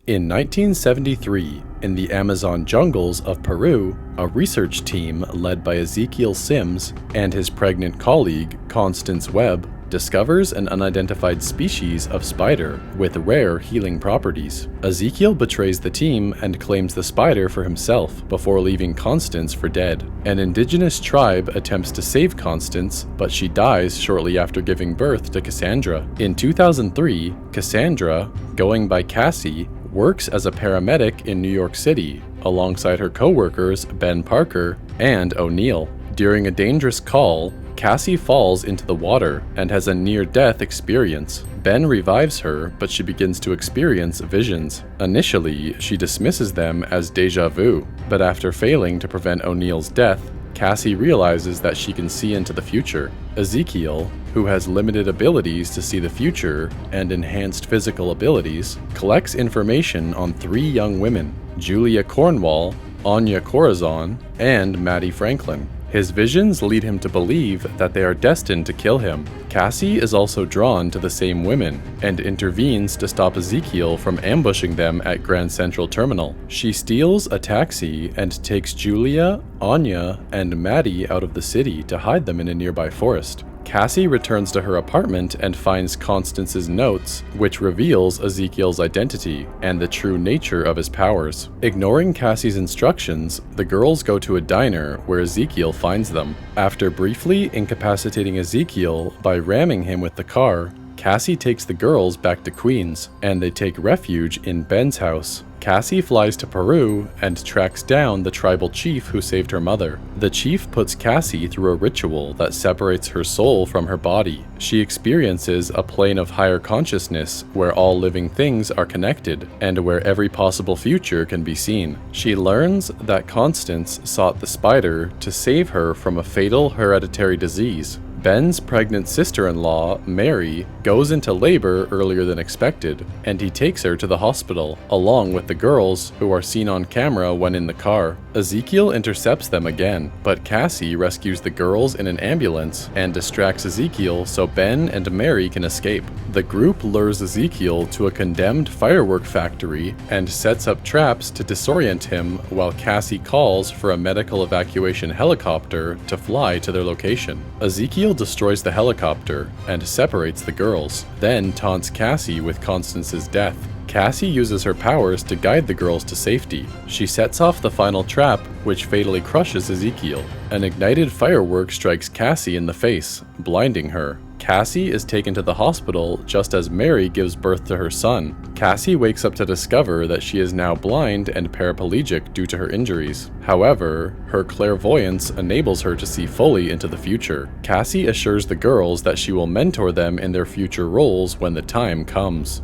In 1973, in the Amazon jungles of Peru, a research team led by Ezekiel Sims and his pregnant colleague, Constance Webb, discovers an unidentified species of spider with rare healing properties. Ezekiel betrays the team and claims the spider for himself before leaving Constance for dead. An indigenous tribe attempts to save Constance, but she dies shortly after giving birth to Cassandra. In 2003, Cassandra, going by Cassie, works as a paramedic in New York City, alongside her co-workers Ben Parker and O'Neill. During a dangerous call, Cassie falls into the water and has a near-death experience. Ben revives her, but she begins to experience visions. Initially, she dismisses them as déjà vu, but after failing to prevent O'Neill's death, Cassie realizes that she can see into the future. Ezekiel, who has limited abilities to see the future and enhanced physical abilities, collects information on 3 young women, Julia Cornwall, Anya Corazon, and Maddie Franklin. His visions lead him to believe that they are destined to kill him. Cassie is also drawn to the same women and intervenes to stop Ezekiel from ambushing them at Grand Central Terminal. She steals a taxi and takes Julia, Anya, and Maddie out of the city to hide them in a nearby forest. Cassie returns to her apartment and finds Constance's notes, which reveals Ezekiel's identity and the true nature of his powers. Ignoring Cassie's instructions, the girls go to a diner where Ezekiel finds them. After briefly incapacitating Ezekiel by ramming him with the car, Cassie takes the girls back to Queens, and they take refuge in Ben's house. Cassie flies to Peru and tracks down the tribal chief who saved her mother. The chief puts Cassie through a ritual that separates her soul from her body. She experiences a plane of higher consciousness where all living things are connected and where every possible future can be seen. She learns that Constance sought the spider to save her from a fatal hereditary disease. Ben's pregnant sister-in-law, Mary, goes into labor earlier than expected, and he takes her to the hospital, along with the girls, who are seen on camera when in the car. Ezekiel intercepts them again, but Cassie rescues the girls in an ambulance and distracts Ezekiel so Ben and Mary can escape. The group lures Ezekiel to a condemned firework factory and sets up traps to disorient him while Cassie calls for a medical evacuation helicopter to fly to their location. Ezekiel destroys the helicopter and separates the girls, then taunts Cassie with Constance's death. Cassie uses her powers to guide the girls to safety. She sets off the final trap, which fatally crushes Ezekiel. An ignited firework strikes Cassie in the face, blinding her. Cassie is taken to the hospital just as Mary gives birth to her son. Cassie wakes up to discover that she is now blind and paraplegic due to her injuries. However, her clairvoyance enables her to see fully into the future. Cassie assures the girls that she will mentor them in their future roles when the time comes.